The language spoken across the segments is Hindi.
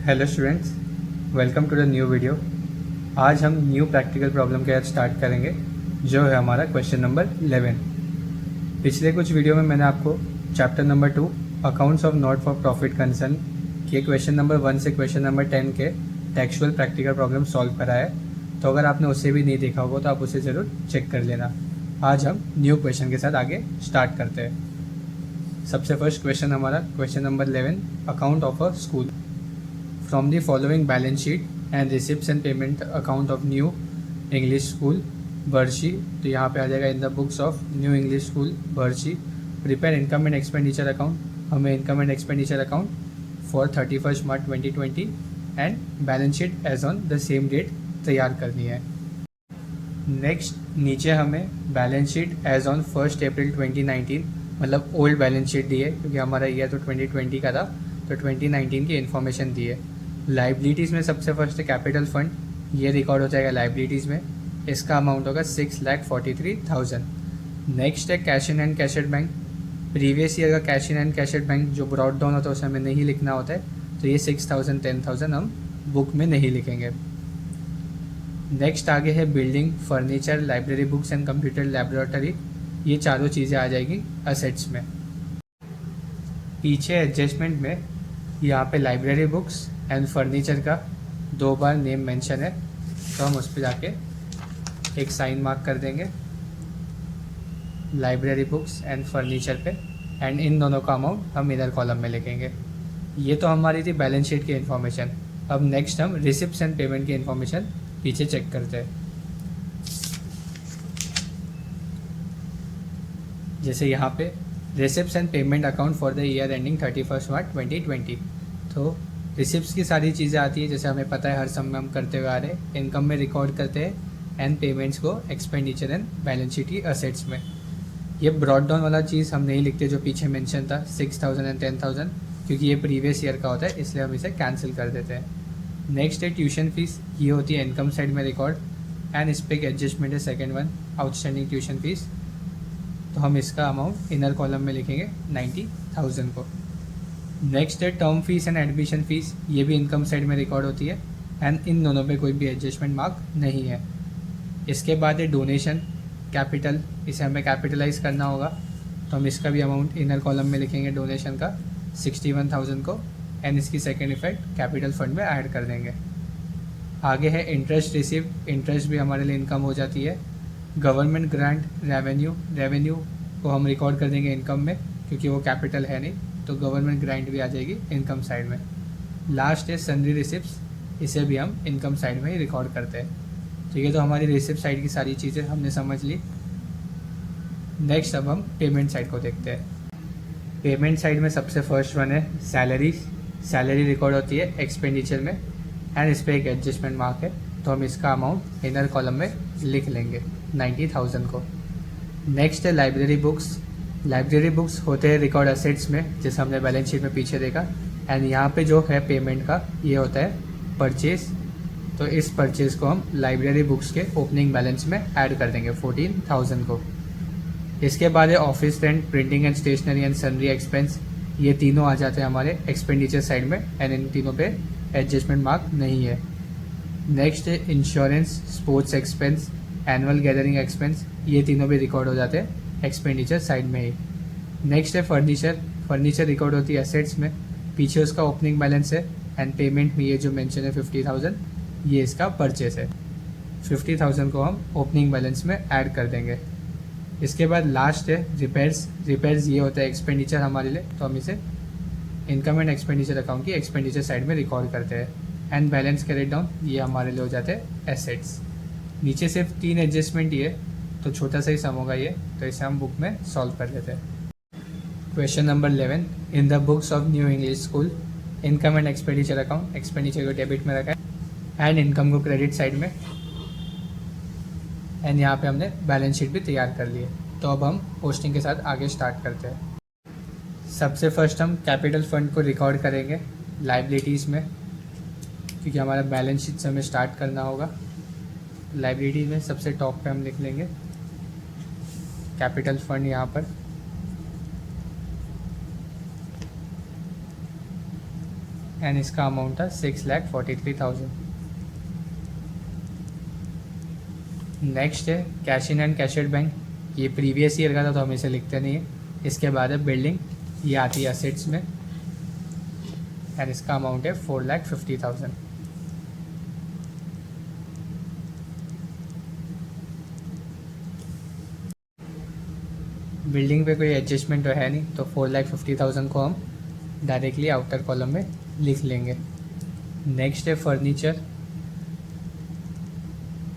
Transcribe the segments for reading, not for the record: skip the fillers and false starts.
Hello students, welcome to the new video. आज हम न्यू प्रैक्टिकल प्रॉब्लम के साथ स्टार्ट करेंगे, जो है हमारा क्वेश्चन नंबर 11। पिछले कुछ वीडियो में मैंने आपको chapter number 2 accounts of not for profit concern के क्वेश्चन नंबर 1 से क्वेश्चन नंबर 10 के टेक्सुअल प्रैक्टिकल प्रॉब्लम सॉल्व कराया है। तो अगर आपने उसे भी नहीं देखा होगा तो आप उसे ज़रूर चेक कर लेना। आज हम न्यू क्वेश्चन के साथ आगे स्टार्ट करते हैं। सबसे फर्स्ट क्वेश्चन हमारा question number 11, account of a school. From the following balance sheet and receipts and payment account of New English School Barshi, तो यहाँ पे आ जाएगा in the books of New English School Barshi. Prepare income and expenditure account, हमें income and expenditure account for 31 March 2020 and balance sheet as on the same date तैयार करनी है। नेक्स्ट नीचे हमें balance sheet as on 1 April 2019 मतलब ओल्ड बैलेंस शीट दी है, क्योंकि हमारा ईयर तो 2020 का था, तो 2019 की इन्फॉर्मेशन दी है। लाइबिलिटीज़ में सबसे फर्स्ट है कैपिटल फंड, ये रिकॉर्ड हो जाएगा लाइबिलिटीज़ में। इसका अमाउंट होगा 6,43,000। नेक्स्ट है cash in and cash at bank. Previous year का cash in and cash at bank जो ब्रॉड डाउन होता है उसे हमें नहीं लिखना होता है, तो ये 6,000 10,000 हम बुक में नहीं लिखेंगे। नेक्स्ट आगे है building, furniture, library books and computer laboratory, ये चारों चीज़ें आ जाएगी असेट्स में। पीछे एडजस्टमेंट में यहाँ पे लाइब्रेरी बुक्स एंड फर्नीचर का 2 बार नेम मेंशन है, तो हम उस पर जाके एक साइन मार्क कर देंगे लाइब्रेरी बुक्स एंड फर्नीचर पे, एंड इन दोनों का अमाउंट हम इधर कॉलम में लिखेंगे। ये तो हमारी थी बैलेंस शीट की इन्फॉर्मेशन। अब नेक्स्ट हम रिसिप्ट्स एंड पेमेंट की इन्फॉर्मेशन पीछे चेक करते हैं। जैसे यहाँ पे receipts and payment account for the year ending 31 March 2020, तो रिसिप्ट्स की सारी चीज़ें आती है, जैसे हमें पता है हर समय हम करते हुए आ रहे हैं, इनकम में रिकॉर्ड करते हैं एंड पेमेंट्स को एक्सपेंडिचर एंड बैलेंस शीट की असेट्स में। ये ब्रॉड डाउन वाला चीज़ हम नहीं लिखते जो पीछे मेंशन था 6,000 एंड 10,000, क्योंकि ये प्रीवियस ईयर का होता है, इसलिए हम इसे कैंसिल कर देते हैं। नेक्स्ट है ट्यूशन फीस, ये होती है इनकम साइड में रिकॉर्ड, एंड इस पर एक एडजस्टमेंट है second one, outstanding tuition fees, तो हम इसका अमाउंट इनर कॉलम में लिखेंगे 90,000 को। नेक्स्ट है term fees and admission fees, ये भी इनकम साइड में रिकॉर्ड होती है एंड इन दोनों पे कोई भी एडजस्टमेंट मार्क नहीं है। इसके बाद है डोनेशन कैपिटल, इसे हमें कैपिटलाइज करना होगा, तो हम इसका भी अमाउंट इनर कॉलम में लिखेंगे डोनेशन का 61,000 को, एंड इसकी सेकेंड इफेक्ट कैपिटल फंड में ऐड कर देंगे। आगे है इंटरेस्ट रिसीव, इंटरेस्ट भी हमारे लिए इनकम हो जाती है। गवर्नमेंट ग्रांट रेवेन्यू को हम रिकॉर्ड कर देंगे इनकम में, क्योंकि वो कैपिटल है नहीं, तो गवर्नमेंट ग्रांट भी आ जाएगी इनकम साइड में। लास्ट है सन्ड्री रिसिप्ट्स, इसे भी हम इनकम साइड में ही रिकॉर्ड करते हैं। ठीक है, तो हमारी रिसिप्ट साइड की सारी चीज़ें हमने समझ ली। नेक्स्ट अब हम पेमेंट साइड को देखते हैं। पेमेंट साइड में सबसे फर्स्ट वन है सैलरी। सैलरी रिकॉर्ड होती है एक्सपेंडिचर में एंड इस पर एक एडजस्टमेंट मार्क है, तो हम इसका अमाउंट इनर कॉलम में लिख लेंगे 90,000 को। नेक्स्ट है लाइब्रेरी बुक्स। लाइब्रेरी बुक्स होते हैं रिकॉर्ड असेट्स में, जैसे हमने बैलेंस शीट में पीछे देखा, एंड यहाँ पे जो है पेमेंट का ये होता है परचेज, तो इस परचेज को हम लाइब्रेरी बुक्स के ओपनिंग बैलेंस में ऐड कर देंगे 14,000 को। इसके बाद है office rent, printing and stationery and sundry expense, ये तीनों आ जाते हैं हमारे एक्सपेंडिचर साइड में, एंड इन तीनों पे एडजस्टमेंट मार्क नहीं है। नेक्स्ट है insurance, sports expense, annual gathering expense, ये तीनों भी रिकॉर्ड हो जाते हैं एक्सपेंडिचर साइड में ही। नेक्स्ट है फर्नीचर। फर्नीचर रिकॉर्ड होती है एसेट्स में, पीछे उसका ओपनिंग बैलेंस है, एंड पेमेंट में ये जो मेंशन है 50,000, ये इसका परचेस है। 50,000 को हम ओपनिंग बैलेंस में ऐड कर देंगे। इसके बाद लास्ट है रिपेयर्स। रिपेयर्स ये होता है एक्सपेंडिचर हमारे लिए, तो हम इसे इनकम एंड एक्सपेंडिचर अकाउंट की एक्सपेंडिचर साइड में रिकॉर्ड करते हैं। एंड बैलेंस कैरिड डाउन, ये हमारे लिए हो जाते हैं एसेट्स। नीचे सिर्फ 3 एडजस्टमेंट ही है, तो छोटा सा ही सम होगा ये, तो इसे हम बुक में सॉल्व कर लेते हैं। Question number 11, in the books of New English school income and expenditure account, expenditure को डेबिट में रखा है एंड इनकम को क्रेडिट साइड में, एंड यहाँ पे हमने बैलेंस शीट भी तैयार कर ली है। तो अब हम पोस्टिंग के साथ आगे स्टार्ट करते हैं। सबसे फर्स्ट हम कैपिटल फंड को रिकॉर्ड करेंगे लाइबिलिटीज़ में, क्योंकि हमारा बैलेंस शीट से हमें स्टार्ट करना होगा। लाइबिलिटीज़ में सबसे टॉप पे हम लिख लेंगे कैपिटल फंड यहाँ पर, एंड इसका अमाउंट था 6,43,000। नेक्स्ट है cash in and cash at bank. ये प्रीवियस ईयर का था तो हम इसे लिखते नहीं है। इसके बाद है बिल्डिंग, ये आती है असेट्स में एंड इसका अमाउंट है 4,50,000। बिल्डिंग पे कोई एडजस्टमेंट तो है नहीं, तो 4,50,000 को हम डायरेक्टली आउटर कॉलम में लिख लेंगे। नेक्स्ट है फर्नीचर,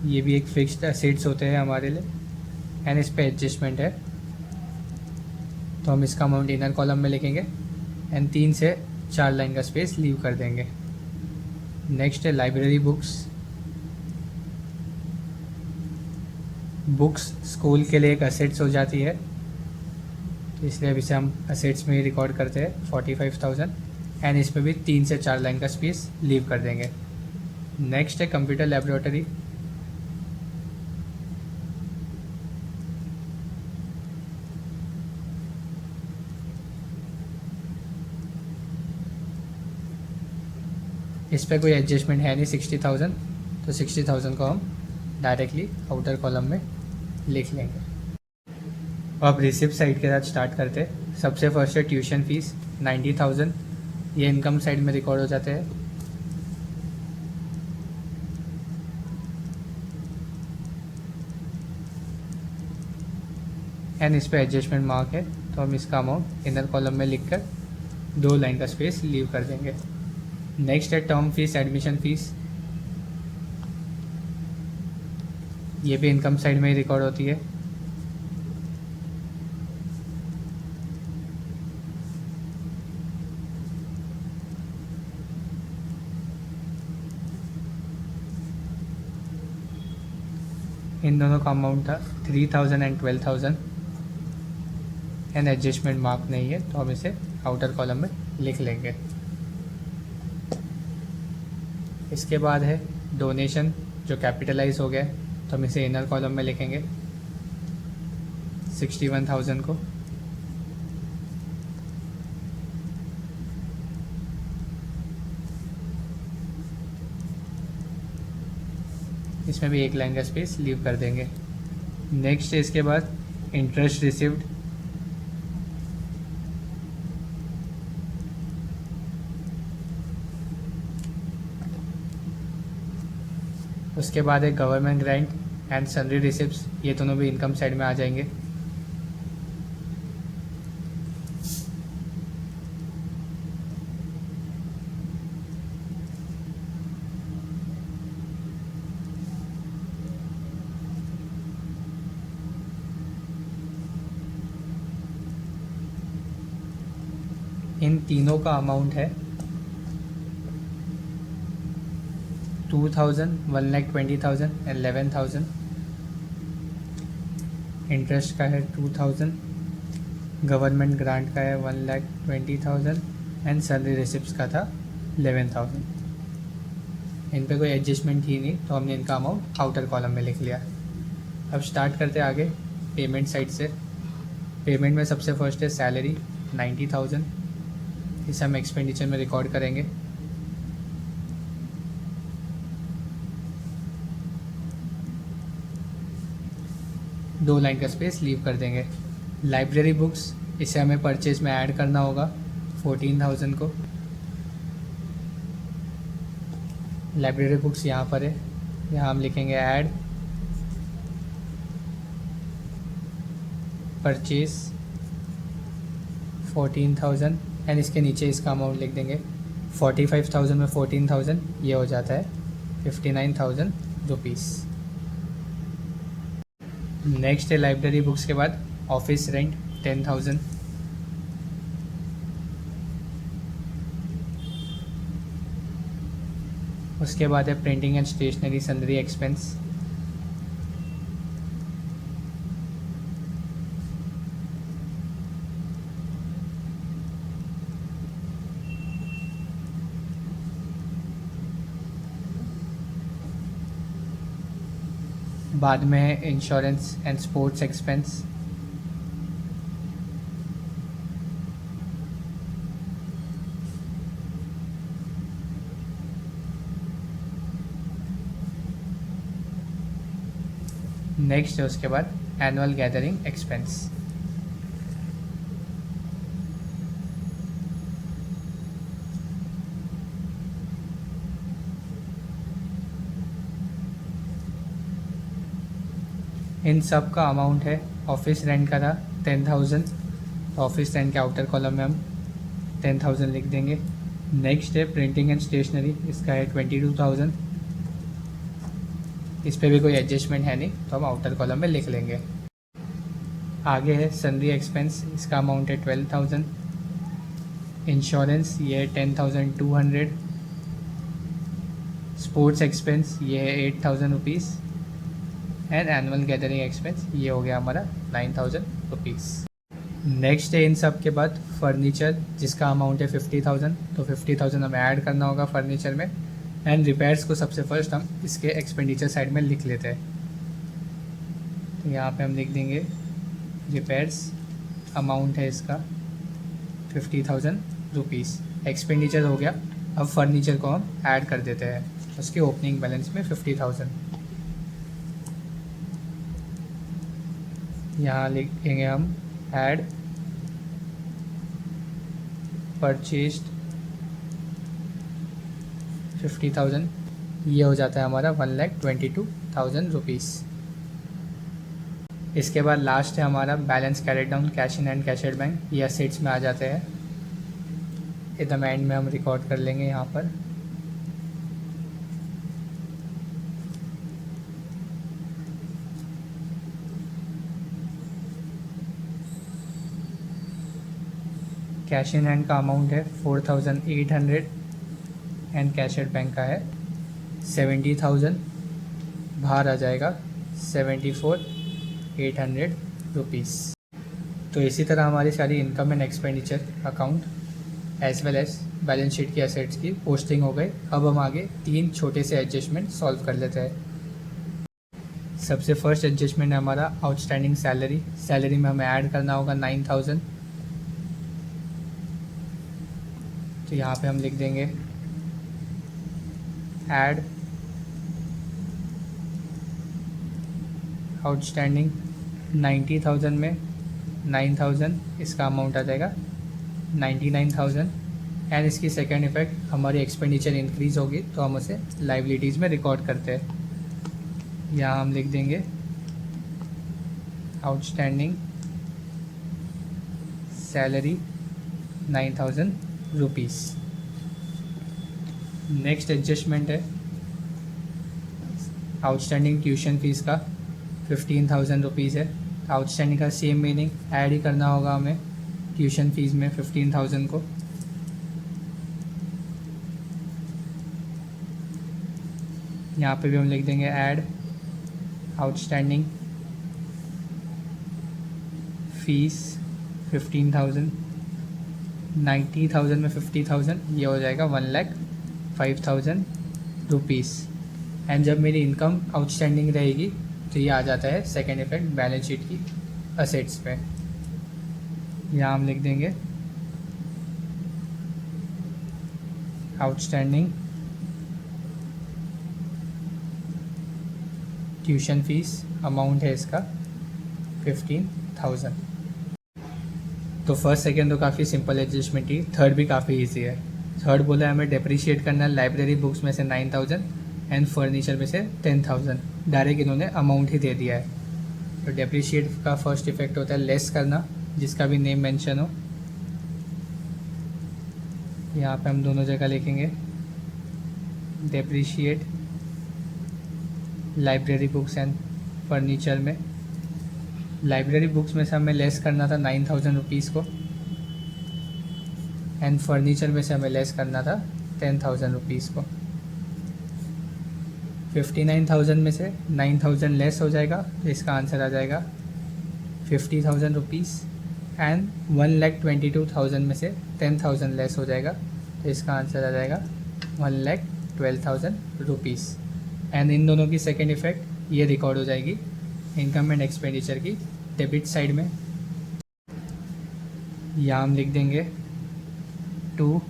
ये भी एक फिक्स्ड असेट्स होते हैं हमारे लिए एंड इस पे एडजस्टमेंट है, तो हम इसका अमाउंट इनर कॉलम में लिखेंगे एंड 3 से 4 लाइन का स्पेस लीव कर देंगे। नेक्स्ट है लाइब्रेरी बुक्स। बुक्स स्कूल के लिए एक असेट्स हो जाती है, तो इसलिए अब इसे हम असेट्स में ही रिकॉर्ड करते हैं 45,000 एंड इसमें भी 3 से 4 लाइन का स्पेस लीव कर देंगे। नेक्स्ट है कंप्यूटर लेबोरेटरी। इस पर कोई एडजस्टमेंट है नहीं 60,000, तो 60,000 को हम डायरेक्टली आउटर कॉलम में लिख लेंगे। अब रिसिप्ट साइड के साथ स्टार्ट करते हैं। सबसे फर्स्ट है ट्यूशन फीस 90,000, ये इनकम साइड में रिकॉर्ड हो जाते हैं। एंड इस पर एडजस्टमेंट मार्क है, तो हम इसका अमाउंट इनर कॉलम में लिखकर 2 लाइन का स्पेस लीव कर देंगे। नेक्स्ट है टर्म फीस एडमिशन फीस, ये भी इनकम साइड में ही रिकॉर्ड होती है। इन दोनों का अमाउंट था 3,000 एंड 12,000 एंड एडजस्टमेंट मार्क नहीं है, तो हम इसे आउटर कॉलम में लिख लेंगे। इसके बाद है डोनेशन, जो कैपिटलाइज हो गया है, तो हम इसे इनर कॉलम में लिखेंगे 61,000 को। इसमें भी 1 लाइन का स्पेस लीव कर देंगे। नेक्स्ट है इसके बाद इंटरेस्ट रिसीव्ड, उसके बाद है government grant and salary receipts, ये दोनों भी इनकम साइड में आ जाएंगे। इन तीनों का अमाउंट है 2,000, 1,20,000 एंड 11,000। इंटरेस्ट का है 2,000, गवर्नमेंट ग्रांट का है 1,20,000 एंड सैलरी रिसिप्ट्स का था 11,000। इन पे कोई एडजस्टमेंट ही नहीं, तो हमने इनका अमाउंट आउटर कॉलम में लिख लिया। अब स्टार्ट करते हैं आगे पेमेंट साइड से। पेमेंट में सबसे फर्स्ट है सैलरी 90,000, इसे हम एक्सपेंडिचर में रिकॉर्ड करेंगे। दो लाइन का स्पेस लीव कर देंगे। लाइब्रेरी बुक्स, इसे हमें परचेज में ऐड करना होगा 14,000 को। लाइब्रेरी बुक्स यहाँ पर है, यहाँ हम लिखेंगे ऐड परचेज 14,000 एंड इसके नीचे इसका अमाउंट लिख देंगे 45,000 में 14,000, ये हो जाता है 59,000 रुपीज़। नेक्स्ट है लाइब्रेरी बुक्स के बाद ऑफिस रेंट 10,000। उसके बाद है printing and stationery sundry expense. बाद में है insurance and sports expense. Next है उसके बाद एनुअल गैदरिंग एक्सपेंस। इन सब का अमाउंट है, ऑफिस रेंट का था 10,000, तो ऑफिस रेंट के आउटर कॉलम में हम 10,000 लिख देंगे। नेक्स्ट है प्रिंटिंग एंड स्टेशनरी, इसका है 22,000, इस पर भी कोई एडजस्टमेंट है नहीं तो हम आउटर कॉलम में लिख लेंगे। आगे है सनरी एक्सपेंस, इसका अमाउंट है 12,000। इंश्योरेंस ये है 10,200। स्पोर्ट्स एक्सपेंस ये है 8,000 rupees. And annual gathering expense ये हो गया हमारा 9,000 रुपीज़। नेक्स्ट है इन सब के बाद फर्नीचर, जिसका अमाउंट है 50,000, तो 50,000 हमें ऐड करना होगा फर्नीचर में। एंड रिपेयर्स को सबसे फर्स्ट हम इसके एक्सपेंडिचर साइड में लिख लेते हैं, तो यहाँ पे हम लिख देंगे रिपेयर्स, अमाउंट है इसका 50,000 रुपीज़। एक्सपेंडिचर हो गया, अब फर्नीचर को हम ऐड कर देते हैं उसके ओपनिंग बैलेंस में 50,000। यहाँ लिखेंगे हम ऐड परचेस्ड 50,000, ये हो जाता है हमारा 1,22,000 रुपीज़। इसके बाद लास्ट है हमारा balance carried down, cash in and cash at bank, ये असेट्स में आ जाते हैं। एकदम एंड में हम रिकॉर्ड कर लेंगे यहाँ पर। कैश इन हैंड का अमाउंट है 4,800 एंड कैश एट बैंक का है 70,000, बाहर आ जाएगा 74,800 रुपीज़। तो इसी तरह हमारी सारी income and expenditure account as well as balance sheet की एसेट्स की पोस्टिंग हो गई। अब हम आगे 3 छोटे से एडजस्टमेंट सॉल्व कर लेते हैं। सबसे फर्स्ट एडजस्टमेंट है हमारा आउटस्टैंडिंग सैलरी। सैलरी में हमें ऐड करना होगा 9,000, तो यहाँ पे हम लिख देंगे ऐड आउटस्टैंडिंग 90,000 में 9,000, इसका अमाउंट आ जाएगा 99,000। एंड इसकी सेकेंड इफेक्ट, हमारी एक्सपेंडिचर इंक्रीज़ होगी तो हम उसे लाइबिलिटीज़ में रिकॉर्ड करते हैं। यहाँ हम लिख देंगे outstanding salary 9,000 rupees. Next adjustment है आउटस्टैंडिंग ट्यूशन फीस का 15,000 रुपीज़ है। आउटस्टैंडिंग का सेम मीनिंग, ऐड ही करना होगा हमें ट्यूशन फीस में 15,000 को। यहाँ पे भी हम लिख देंगे ऐड आउटस्टैंडिंग फीस 15,000, 90,000 में 50,000, ये हो जाएगा 1,05,000 रुपीज़। एंड जब मेरी इनकम आउटस्टैंडिंग रहेगी तो ये आ जाता है सेकेंड इफेक्ट बैलेंस शीट की असेट्स पे। यहाँ हम लिख देंगे आउटस्टैंडिंग ट्यूशन फीस, अमाउंट है इसका 15,000। तो फर्स्ट सेकेंड तो काफ़ी सिंपल एडजस्टमेंट थी, थर्ड भी काफ़ी इजी है। थर्ड बोला है हमें डेप्रिशिएट करना है लाइब्रेरी बुक्स में से 9,000 एंड फर्नीचर में से 10,000। डायरेक्ट इन्होंने अमाउंट ही दे दिया है। तो डेप्रिशिएट का फर्स्ट इफेक्ट होता है लेस करना, जिसका भी नेम मेंशन हो। यहाँ पे हम दोनों जगह लिखेंगे depreciate library books and furniture में। लाइब्रेरी बुक्स में से हमें लेस करना था 9,000 रुपीज़ को, एंड फर्नीचर में से हमें लेस करना था 10,000 रुपीज़ को। 59,000 में से 9,000 लेस हो जाएगा तो इसका आंसर आ जाएगा 50,000 रुपीज़। एंड 1,22,000 में से 10,000 लेस हो जाएगा तो इसका आंसर आ जाएगा 1,12,000 रुपीज़। एंड इन दोनों की सेकेंड इफेक्ट ये रिकॉर्ड हो जाएगी इनकम एंड एक्सपेंडिचर की डेबिट साइड में। यहाँ हम लिख देंगे to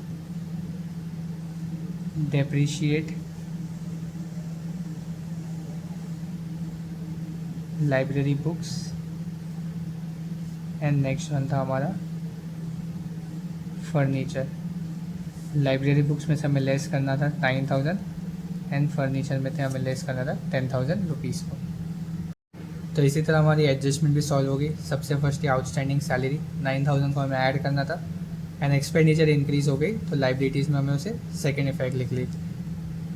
depreciate library books and next one था हमारा फर्नीचर। लाइब्रेरी बुक्स में से हमें लेस करना था 9,000 एंड फर्नीचर में थे हमें लेस करना था 10,000 रुपीज़ को। तो इसी तरह हमारी एडजस्टमेंट भी सॉल्व हो गई। सबसे फर्स्ट ये आउटस्टैंडिंग सैलरी 9,000 को हमें ऐड करना था एंड एक्सपेंडिचर इंक्रीज़ हो गई, तो लाइबिलिटीज़ में हमें उसे सेकेंड इफेक्ट लिख ली।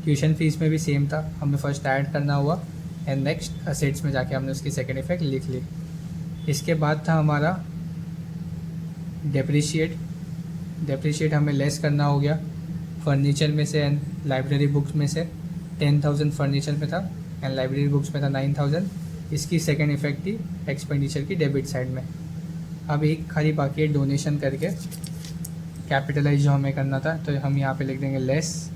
ट्यूशन फीस में भी सेम था, हमें फर्स्ट ऐड करना हुआ एंड नेक्स्ट असेट्स में जाके हमने उसकी सेकेंड इफेक्ट लिख ली। इसके बाद था हमारा डेप्रिशिएट हमें लेस करना हो गया फर्नीचर में से एंड लाइब्रेरी बुक्स में से। 10,000 फर्नीचर में था एंड लाइब्रेरी बुक्स में था 9,000। इसकी सेकेंड इफेक्ट थी एक्सपेंडिचर की डेबिट साइड में। अब एक खाली बाकी है डोनेशन करके कैपिटलाइज जो हमें करना था, तो हम यहाँ पे लिख देंगे लेस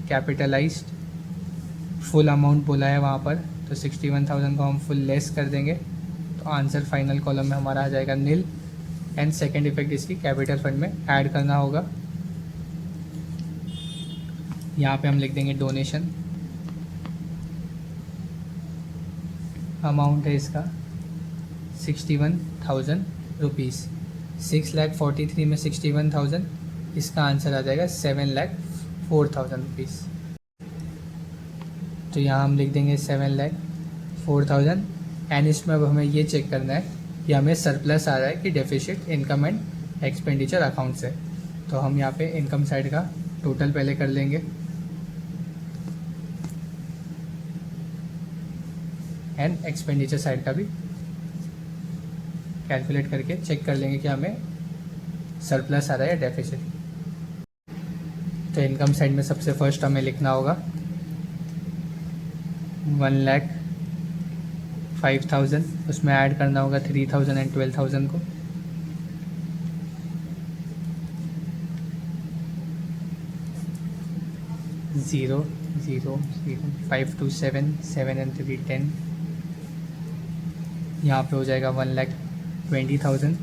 कैपिटलाइज्ड। फुल अमाउंट बोला है वहाँ पर, तो 61,000 को हम फुल लेस कर देंगे, तो आंसर फाइनल कॉलम में हमारा आ जाएगा नील। एंड सेकेंड इफेक्ट इसकी कैपिटल फंड में ऐड करना होगा। यहाँ पे हम लिख देंगे डोनेशन। अमाउंट है इसका 61,000 रुपीज़। 6,43,000 में 61,000, इसका आंसर आ जाएगा 7,04,000 रुपीज़। तो यहाँ हम लिख देंगे 7,04,000 एंड इसमें अब हमें ये चेक करना है कि हमें सरप्लस आ रहा है कि deficit income and expenditure account से। तो हम यहाँ पे इनकम साइड का टोटल पहले कर लेंगे एंड एक्सपेंडिचर साइड का भी कैलकुलेट करके चेक कर लेंगे कि हमें सरप्लस आ रहा है या डेफिसिट। तो इनकम साइड में सबसे फर्स्ट हमें लिखना होगा 1,05,000, उसमें ऐड करना होगा 3,000 एंड 12,000 को। Zero zero zero 5 2 7 7 and 3 10। यहाँ पे हो जाएगा 1,20,000।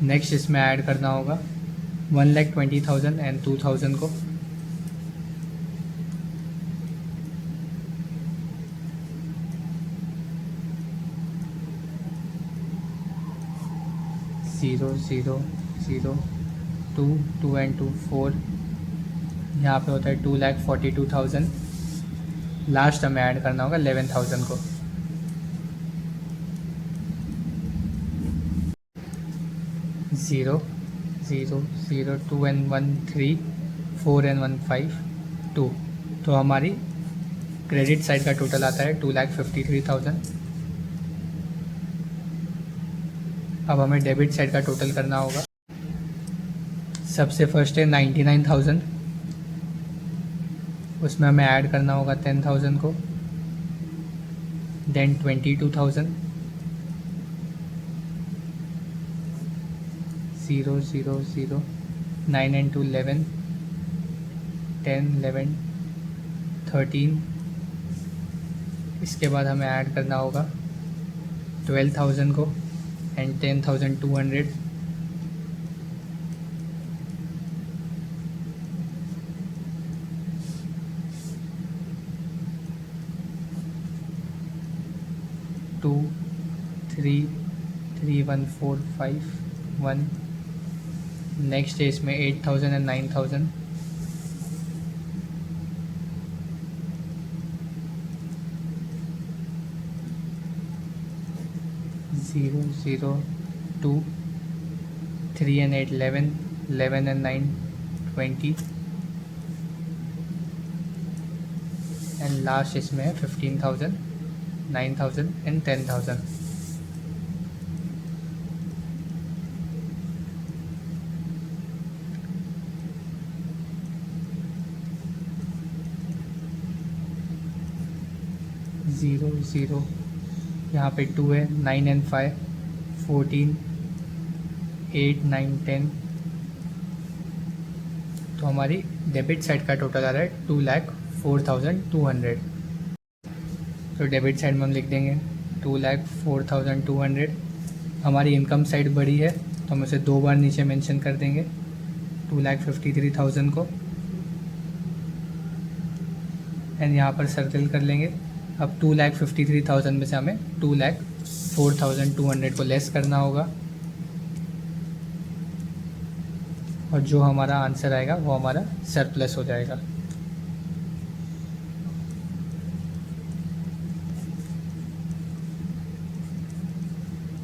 नेक्स्ट इसमें ऐड करना होगा 1,20,000 एंड 2,000 को। Zero zero zero 2 2 and 2 4। यहाँ पे होता है 2,42,000। लास्ट हमें ऐड करना होगा 11,000 को। Zero zero zero 2 and 1 3 4 and 1 5 2। तो हमारी क्रेडिट साइड का टोटल आता है 2,53,000। अब हमें डेबिट साइड का टोटल करना होगा। सबसे फर्स्ट है 99,000, उसमें हमें ऐड करना होगा 10,000 को। Then 22,000, 0 0 0 9 and 2 11 10 11 13। इसके बाद हमें ऐड करना होगा 12,000 को एंड 10,200। टू 3 3 1 4 5 1। नेक्स्ट है इसमें 8,000 and 9,000। Zero zero 2 3 and 8 11 11 and 9 20। And last इसमें है 15,000 9,000 एंड 10,000। ज़ीरो ज़ीरो यहाँ पे 2 है, 9 एंड 5 14 8 9 10। तो हमारी डेबिट साइड का टोटल आ रहा है 2,04,200। तो डेबिट साइड में हम लिख देंगे 2,04,200। हमारी इनकम साइड बड़ी है तो हम उसे 2 बार नीचे मेंशन कर देंगे 2,53,000 को एंड यहाँ पर सर्कल कर लेंगे अब 2,53,000 में से हमें 2,04,200 को लेस करना होगा, और जो हमारा आंसर आएगा वो हमारा सरप्लस हो जाएगा।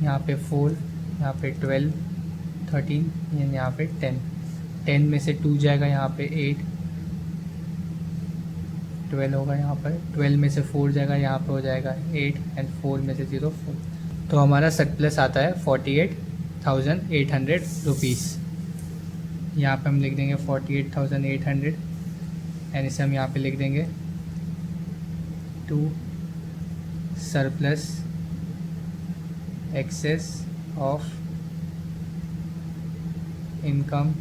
यहाँ पे 4, यहाँ पे 12, 13, यहाँ पे 10। 10 में से 2 जाएगा, यहाँ पे 8, 12 होगा यहाँ पर। 12 में से 4 जाएगा, यहाँ पे हो जाएगा 8, एंड 4 में से 0 4। तो हमारा सरप्लस आता है 48,800 रुपीज़। यहाँ पे हम लिख देंगे 48,800, एंड इसे हम यहाँ पे लिख देंगे to surplus excess of income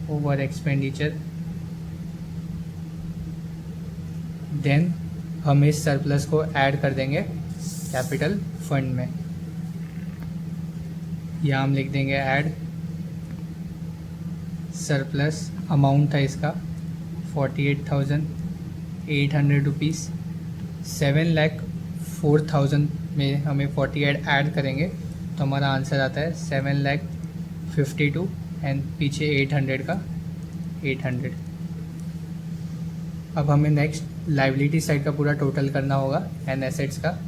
over expenditure, then हम इस सरप्लस को ऐड कर देंगे कैपिटल फंड में। यहाँ हम लिख देंगे ऐड सरप्लस, अमाउंट था इसका 48,800 रुपीज़। 7,04,000 में हमें 48 ऐड करेंगे तो हमारा आंसर आता है 7,52,000, एंड पीछे 800 का 800। अब हमें नेक्स्ट लाइबिलिटी साइड का पूरा टोटल करना होगा एंड एसेट्स का,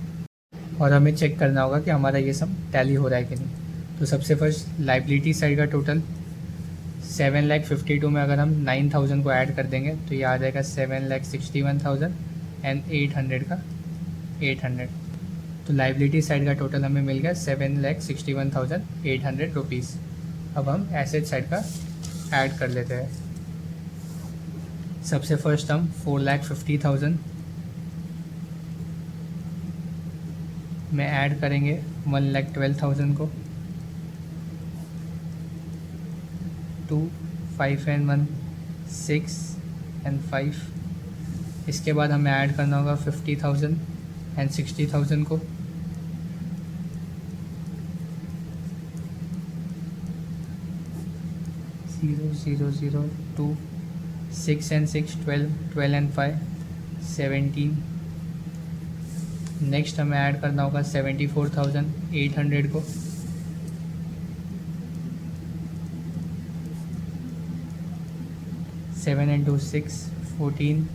और हमें चेक करना होगा कि हमारा ये सब टैली हो रहा है कि नहीं। तो सबसे फर्स्ट लाइबिलिटी साइड का टोटल 7,52,000 में अगर हम 9,000 को ऐड कर देंगे तो ये आ जाएगा 7,61,000 एंड 800 का 800। तो लाइबिलिटी साइड का टोटल हमें मिल गया 7,61,800 रुपीज़। अब हम एसेट साइड का ऐड कर लेते हैं। सबसे फर्स्ट हम 4,50,000 में ऐड करेंगे 1,12,000 को, 2, 5 एंड 1, 6 एंड 5। इसके बाद हमें ऐड करना होगा 50,000 एंड 60,000 को, 0, 0, 0, 2, 6 and 6, 12, 12 and 5, 17। नेक्स्ट हमें ऐड करना होगा 74,800 को, 7 and 2, 6, 14,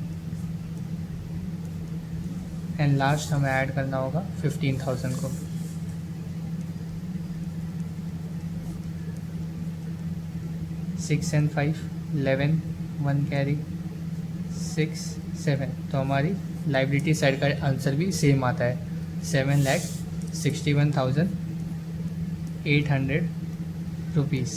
एंड लास्ट हमें ऐड करना होगा 15,000 को। 6 and 5, 11, 1 कैरी, 6, 7। तो हमारी लाइबिलिटी साइड का आंसर भी सेम आता है 7,61,800 रुपीज़।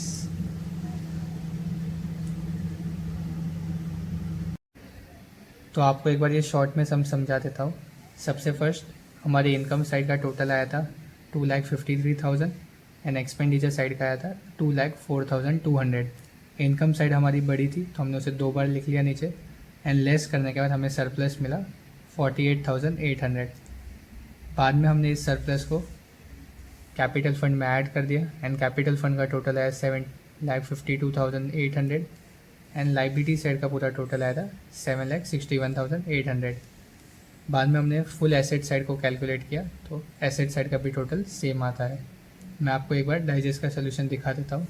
तो आपको एक बार ये शॉर्ट में समझा देता हूँ। सबसे फर्स्ट हमारी इनकम साइड का टोटल आया था 2,53,000 एंड एक्सपेंडिचर साइड का आया था 2,04,200। इनकम साइड हमारी बड़ी थी तो हमने उसे 2 बार लिख लिया नीचे, एंड लेस करने के बाद हमें सरप्लस मिला 48,800। बाद में हमने इस सरप्लस को कैपिटल फंड में ऐड कर दिया, एंड कैपिटल फंड का टोटल आया 7,52,800, एंड लाइबिलिटी साइड का पूरा टोटल आया था 7,61,800। बाद में हमने फुल एसेट साइड को कैलकुलेट किया तो एसेट साइड का भी टोटल सेम आता है। मैं आपको एक बार डाइजेस्ट का सोल्यूशन दिखा देता हूँ।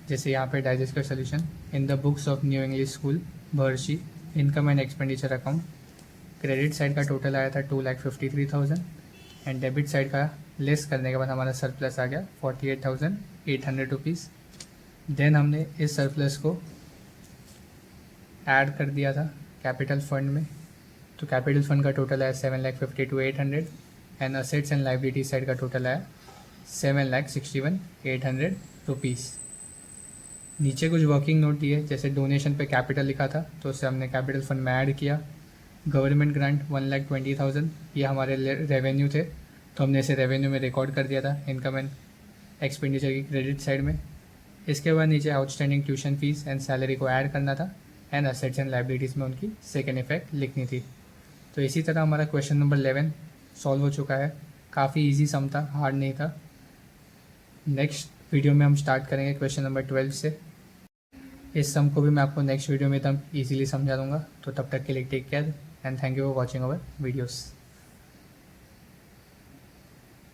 जैसे यहाँ पे डाइजेस्ट का solution, in the books of New English School Barshi income and expenditure account, credit side का टोटल आया था 2,53,000, एंड डेबिट साइड का लेस करने के बाद हमारा सरप्लस आ गया 48,800 रुपीज़। देन हमने इस सरप्लस को ऐड कर दिया था कैपिटल फंड में, तो कैपिटल फंड का टोटल आया 7,52,800, and assets and liability side का टोटल आया 7,61,800 रुपीज़। नीचे कुछ वर्किंग नोट दिए, जैसे डोनेशन पे कैपिटल लिखा था तो उसे हमने कैपिटल फंड में ऐड किया। गवर्नमेंट ग्रांट 1,20,000 ये हमारे रेवेन्यू थे तो हमने इसे रेवेन्यू में रिकॉर्ड कर दिया था इनकम एंड एक्सपेंडिचर की क्रेडिट साइड में। इसके बाद नीचे outstanding tuition fees and salary को ऐड करना था, एंड असेट्स एंड लाइबिलिटीज़ में उनकी सेकेंड इफेक्ट लिखनी थी। तो इसी तरह हमारा क्वेश्चन नंबर 11 सॉल्व हो चुका है। काफ़ी इजी सम था, हार्ड नहीं था। नेक्स्ट वीडियो में हम स्टार्ट करेंगे क्वेश्चन नंबर 12 से। इस सम को भी मैं आपको नेक्स्ट वीडियो में एकदम ईजीली समझा दूँगा। तो तब तक के लिए take care and thank you for watching our videos.